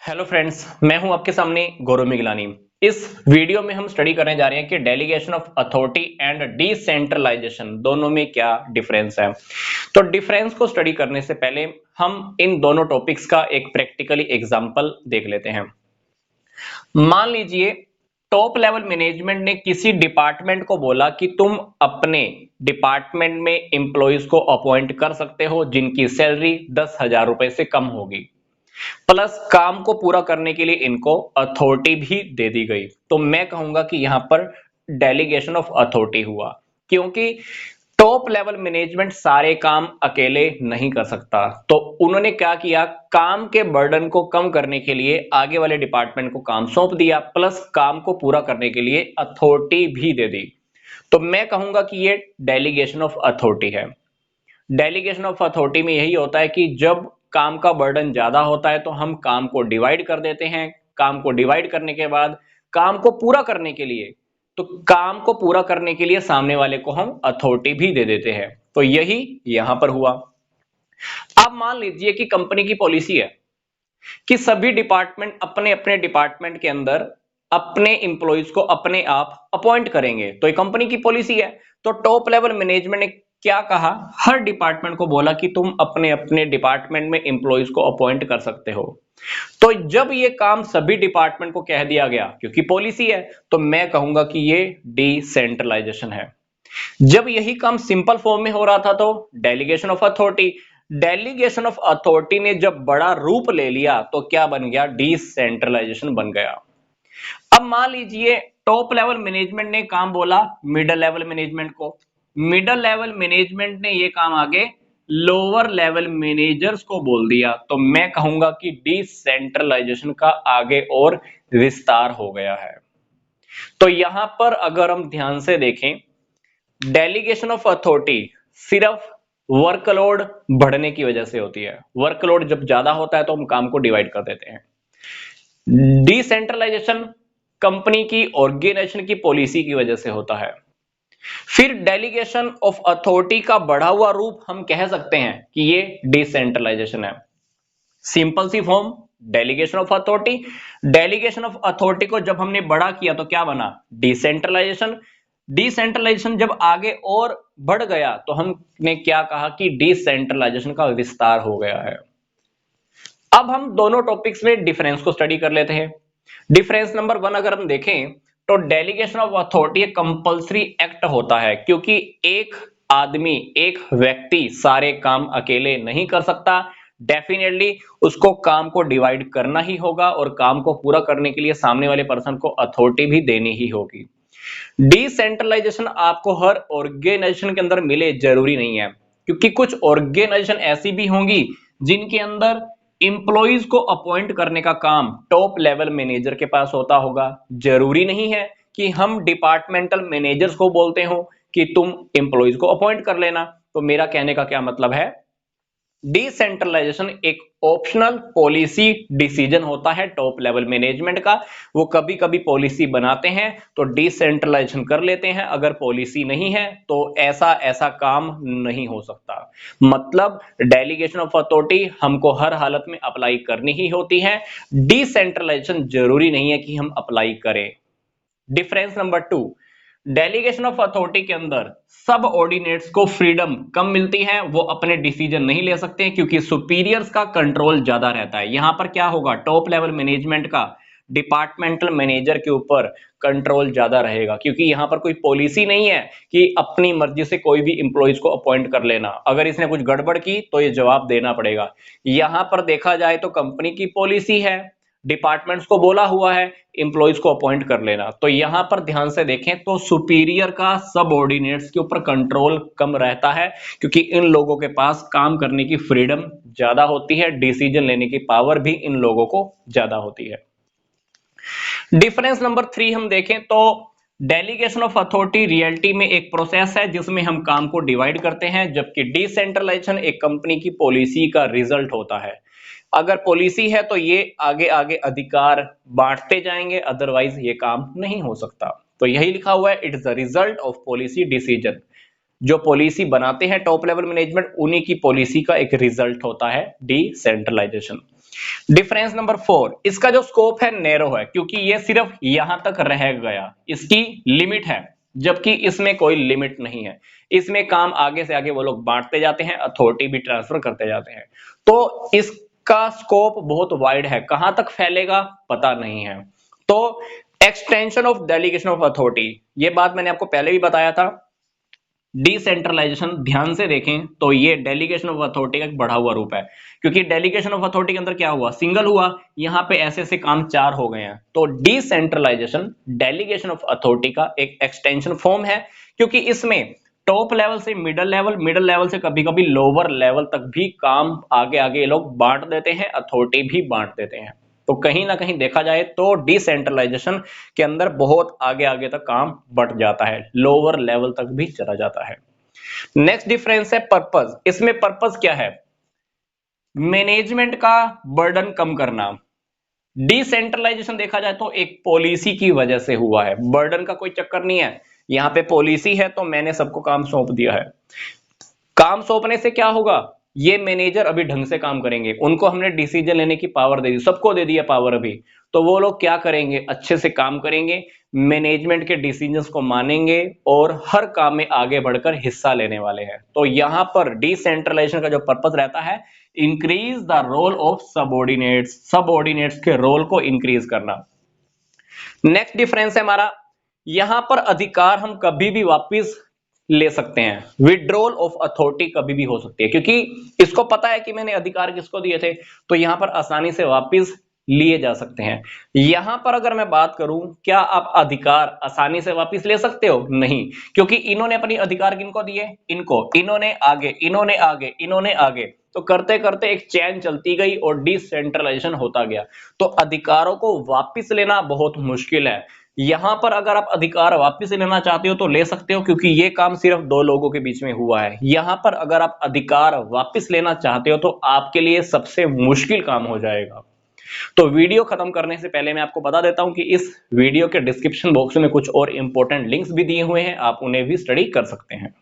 Hello friends, मैं हूं आपके सामने गौरव मिगलानी। इस वीडियो में हम स्टडी करने जा रहे हैं कि delegation of authority and decentralisation दोनों में क्या डिफरेंस है। तो डिफरेंस को स्टडी करने से पहले हम इन दोनों टॉपिक्स का एक प्रैक्टिकली एग्जांपल देख लेते हैं। मान लीजिए टॉप लेवल मैनेजमेंट ने किसी डिपार्टमेंट को बोला कि तुम अपने डिपार्टमेंट में एम्प्लॉइज को अपॉइंट कर सकते हो जिनकी सैलरी 10,000 रुपए से कम होगी, प्लस काम को पूरा करने के लिए इनको अथॉरिटी भी दे दी गई। तो मैं कहूंगा कि यहां पर डेलीगेशन ऑफ अथॉरिटी हुआ, क्योंकि टॉप लेवल मैनेजमेंट सारे काम अकेले नहीं कर सकता। तो उन्होंने क्या किया, काम के बर्डन को कम करने के लिए आगे वाले डिपार्टमेंट को काम सौंप दिया, प्लस काम को पूरा करने के लिए अथॉरिटी भी दे दी। तो मैं कहूंगा कि ये डेलीगेशन ऑफ अथॉरिटी है। डेलीगेशन ऑफ अथॉरिटी में यही होता है कि जब काम का बर्डन ज्यादा होता है तो हम काम को डिवाइड कर देते हैं। काम को डिवाइड करने के बाद काम को पूरा करने के लिए, तो काम को पूरा करने के लिए सामने वाले को हम अथॉरिटी भी दे देते हैं। तो यही यहां पर हुआ। अब मान लीजिए कि कंपनी की पॉलिसी है कि सभी डिपार्टमेंट अपने अपने डिपार्टमेंट के अंदर अपने इंप्लॉइज को अपने आप अपॉइंट करेंगे। तो ये कंपनी की पॉलिसी है। तो टॉप लेवल मैनेजमेंट ने क्या कहा, हर डिपार्टमेंट को बोला कि तुम अपने अपने डिपार्टमेंट में इंप्लॉइज को अपॉइंट कर सकते हो। तो जब ये काम सभी डिपार्टमेंट को कह दिया गया, क्योंकि पॉलिसी है, तो मैं कहूंगा कि ये डिसेंट्रलाइजेशन है। जब यही काम सिंपल फॉर्म में हो रहा था तो delegation of authority. Delegation of authority ने जब बड़ा रूप ले लिया तो क्या बन गया, डिसेंट्रलाइजेशन बन गया। अब मान लीजिए टॉप लेवल मैनेजमेंट ने काम बोला मिडिल लेवल मैनेजमेंट को, मिडिल लेवल मैनेजमेंट ने ये काम आगे लोअर लेवल मैनेजर्स को बोल दिया। तो मैं कहूंगा कि डिसेंट्रलाइजेशन का आगे और विस्तार हो गया है। तो यहां पर अगर हम ध्यान से देखें, डेलीगेशन ऑफ अथॉरिटी सिर्फ वर्कलोड बढ़ने की वजह से होती है। वर्कलोड जब ज्यादा होता है तो हम काम को डिवाइड कर देते हैं। डिसेंट्रलाइजेशन कंपनी की ऑर्गेनाइजेशन की पॉलिसी की वजह से होता है। फिर डेलीगेशन ऑफ अथॉरिटी का बढ़ा हुआ रूप हम कह सकते हैं कि ये डिसेंट्रलाइजेशन है। सिंपल सी form, delegation of authority. Delegation of authority को जब हमने बड़ा किया तो क्या बना, डिसेंट्रलाइजेशन। डिसेंट्रलाइजेशन जब आगे और बढ़ गया तो हमने क्या कहा कि डिसेंट्रलाइजेशन का विस्तार हो गया है। अब हम दोनों टॉपिक्स में डिफरेंस को स्टडी कर लेते हैं। डिफरेंस नंबर 1 अगर हम देखें तो डेलीगेशन ऑफ अथॉरिटी एक कंपल्सरी एक्ट होता है, क्योंकि एक आदमी, एक व्यक्ति सारे काम अकेले नहीं कर सकता। डेफिनेटली उसको काम को डिवाइड करना ही होगा और काम को पूरा करने के लिए सामने वाले पर्सन को अथॉरिटी भी देनी ही होगी। डिसेंट्रलाइजेशन आपको हर ऑर्गेनाइजेशन के अंदर मिले जरूरी नहीं है, क्योंकि कुछ ऑर्गेनाइजेशन ऐसी भी होंगी जिनके अंदर इंप्लॉइज को अपॉइंट करने का काम टॉप लेवल मैनेजर के पास होता होगा। जरूरी नहीं है कि हम डिपार्टमेंटल मैनेजर्स को बोलते हो कि तुम इंप्लॉइज को अपॉइंट कर लेना। तो मेरा कहने का क्या मतलब है, डिसेंट्रलाइजेशन एक ऑप्शनल पॉलिसी डिसीजन होता है टॉप लेवल मैनेजमेंट का। वो कभी कभी पॉलिसी बनाते हैं तो डिसेंट्रलाइजेशन कर लेते हैं, अगर पॉलिसी नहीं है तो ऐसा ऐसा काम नहीं हो सकता। मतलब डेलीगेशन ऑफ अथॉरिटी हमको हर हालत में अप्लाई करनी ही होती है, डिसेंट्रलाइजेशन जरूरी नहीं है कि हम अप्लाई करें। Difference number 2, delegation of authority के अंदर सब ऑर्डिनेट्स को फ्रीडम कम मिलती है, वो अपने डिसीजन नहीं ले सकते क्योंकि सुपीरियर्स का कंट्रोल ज्यादा रहता है। यहां पर क्या होगा, टॉप लेवल मैनेजमेंट का डिपार्टमेंटल मैनेजर के ऊपर कंट्रोल ज्यादा रहेगा, क्योंकि यहां पर कोई पॉलिसी नहीं है कि अपनी मर्जी से कोई भी इंप्लॉइज को अपॉइंट कर लेना। अगर इसने कुछ गड़बड़ की तो ये जवाब देना पड़ेगा। यहां पर देखा जाए तो कंपनी की पॉलिसी है, डिपार्टमेंट्स को बोला हुआ है इंप्लॉइज को अपॉइंट कर लेना। तो यहां पर ध्यान से देखें तो सुपीरियर का सबऑर्डिनेट्स के ऊपर कंट्रोल कम रहता है, क्योंकि इन लोगों के पास काम करने की फ्रीडम ज्यादा होती है, डिसीजन लेने की पावर भी इन लोगों को ज्यादा होती है। डिफरेंस नंबर 3 हम देखें तो डेलीगेशन ऑफ अथॉरिटी रियलिटी में एक प्रोसेस है जिसमें हम काम को डिवाइड करते हैं, जबकि डिसेंट्रलाइजेशन एक कंपनी की पॉलिसी का रिजल्ट होता है। अगर पॉलिसी है तो ये आगे आगे अधिकार बांटते जाएंगे, अदरवाइज ये काम नहीं हो सकता। तो यही लिखा हुआ है, it is the result of policy decision. जो पॉलिसी बनाते हैं टॉप लेवल मैनेजमेंट, उन्हीं की पॉलिसी का एक रिजल्ट होता है डिसेंट्रलाइजेशन। डिफरेंस नंबर 4, इसका जो स्कोप है नैरो है, क्योंकि ये सिर्फ यहां तक रह गया, इसकी लिमिट है, जबकि इसमें कोई लिमिट नहीं है। इसमें काम आगे से आगे वो लोग बांटते जाते हैं, अथॉरिटी भी ट्रांसफर करते जाते हैं। तो इसका स्कोप बहुत वाइड है, कहां तक फैलेगा पता नहीं है। तो extension of delegation of authority, ये बात मैंने आपको पहले भी बताया था। डिसेंट्रलाइजेशन ध्यान से देखें तो ये डेलीगेशन ऑफ अथॉरिटी का एक बढ़ा हुआ रूप है, क्योंकि डेलीगेशन ऑफ अथॉरिटी के अंदर क्या हुआ, सिंगल हुआ, यहां पे ऐसे ऐसे काम 4 हो गए हैं। तो डिसेंट्रलाइजेशन डेलीगेशन ऑफ अथॉरिटी का एक एक्सटेंशन फॉर्म है, क्योंकि इसमें टॉप लेवल से मिडिल लेवल, मिडिल लेवल से कभी कभी लोअर लेवल तक भी काम आगे आगे ये लोग बांट देते हैं, अथॉरिटी भी बांट देते हैं। तो कहीं ना कहीं देखा जाए तो डिसेंट्रलाइजेशन के अंदर बहुत आगे आगे तक काम बढ़ जाता है, लोअर लेवल तक भी चला जाता है। नेक्स्ट डिफरेंस है पर्पस। इसमें पर्पस क्या है, मैनेजमेंट का बर्डन कम करना। डिसेंट्रलाइजेशन देखा जाए तो एक पॉलिसी की वजह से हुआ है, बर्डन का कोई चक्कर नहीं है, यहां पे पॉलिसी है तो मैंने सबको काम सौंप दिया है। काम सौंपने से क्या होगा, ये मैनेजर अभी ढंग से काम करेंगे, उनको हमने डिसीजन लेने की पावर दे दी, सबको दे दिया पावर अभी, तो वो लोग क्या करेंगे, अच्छे से काम करेंगे, मैनेजमेंट के डिसीजंस को मानेंगे और हर काम में आगे बढ़कर हिस्सा लेने वाले हैं। तो यहां पर डिसेंट्रलाइजेशन का जो पर्पस रहता है, increase the role of subordinates, subordinates के रोल को इंक्रीज करना। नेक्स्ट डिफरेंस है हमारा, यहां पर अधिकार हम कभी भी वापस ले सकते हैं, विड्रॉल ऑफ अथॉरिटी कभी भी हो सकती है, क्योंकि इसको पता है कि मैंने अधिकार किसको दिए थे, तो यहां पर आसानी से वापस लिए जा सकते हैं। यहां पर अगर मैं बात करूं, क्या आप अधिकार आसानी से वापस ले सकते हो, नहीं, क्योंकि इन्होंने अपनी अधिकार किनको दिए, इनको, इन्होंने आगे, इन्होंने आगे, इन्होंने आगे, तो करते करते एक चैन चलती गई और डिसेंट्रलाइजेशन होता गया। तो अधिकारों को वापस लेना बहुत मुश्किल है। यहां पर अगर आप अधिकार वापस लेना चाहते हो तो ले सकते हो, क्योंकि ये काम सिर्फ 2 लोगों के बीच में हुआ है। यहां पर अगर आप अधिकार वापस लेना चाहते हो तो आपके लिए सबसे मुश्किल काम हो जाएगा। तो वीडियो खत्म करने से पहले मैं आपको बता देता हूं कि इस वीडियो के डिस्क्रिप्शन बॉक्स में कुछ और इंपॉर्टेंट लिंक्स भी दिए हुए हैं, आप उन्हें भी स्टडी कर सकते हैं।